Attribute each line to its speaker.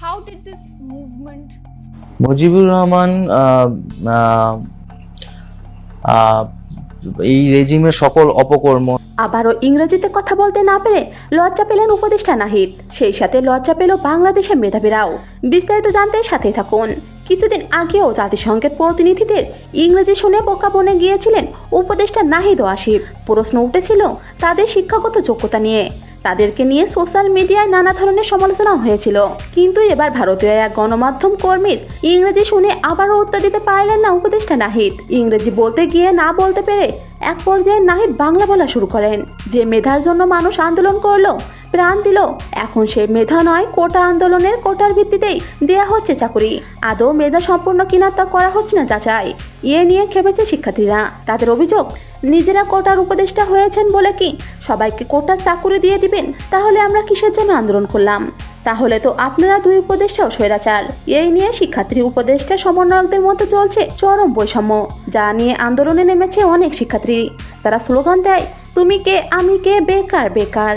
Speaker 1: How did this movement?
Speaker 2: Mujibur Rahman এই রেজিমের সকল অপকর্ম।
Speaker 3: আবারও ইংরেজিতে কথা বলতে না পেরে লজ্জা পেলেন উপদেষ্টা নাহিদ, সেই সাথে লজ্জা পেল বাংলাদেশের মেধাবীরাও। বিস্তারিত জানতে সাথেই থাকুন। কিছুদিন আগেও জাতিসংঘের প্রতিনিধিদের ইংরেজি শুনে বোকা বনে গিয়েছিলেন উপদেষ্টা নাহিদ ও আসিফ। প্রশ্ন উঠেছিল তাদের শিক্ষাগত যোগ্যতা নিয়ে। তাদেরকে নিয়ে সোশ্যাল মিডিয়ায় নানা ধরনের সমালোচনা হয়েছিল, কিন্তু এবার ভারতীয় এক গণমাধ্যম কর্মীর ইংরেজি শুনে আবারও উত্তর দিতে পারলেন না উপদেষ্টা নাহিদ। ইংরেজি বলতে গিয়ে না বলতে পেরে এক পর্যায়ে নাহিদ বাংলা বলা শুরু করেন। যে মেধার জন্য মানুষ আন্দোলন করলো, প্রাণ দিল, এখন সে মেধা নয়, কোটা আন্দোলনের কোটার ভিত্তিতেই দেয়া হচ্ছে চাকরি। আদৌ মেধা সম্পূর্ণ কিনা তা করা হচ্ছে না যাচাই। এ নিয়ে খেপেছে শিক্ষার্থীরা। তাদের অভিযোগ, নিজেরা কোটার উপদেষ্টা হয়েছেন বলে কি সবাইকে কোটার চাকুরি দিয়ে দিবেন? তাহলে আমরা কিসের জন্য আন্দোলন করলাম? তাহলে তো আপনারা দুই উপদেষ্টাও স্বৈরাচার। এই নিয়ে শিক্ষার্থী উপদেষ্টা সমন্বয়কদের মধ্যে চলছে চরম বৈষম্য, যা নিয়ে আন্দোলনে নেমেছে অনেক শিক্ষার্থী। তারা স্লোগান দেয়, তুমি কে আমি কে, বেকার বেকার।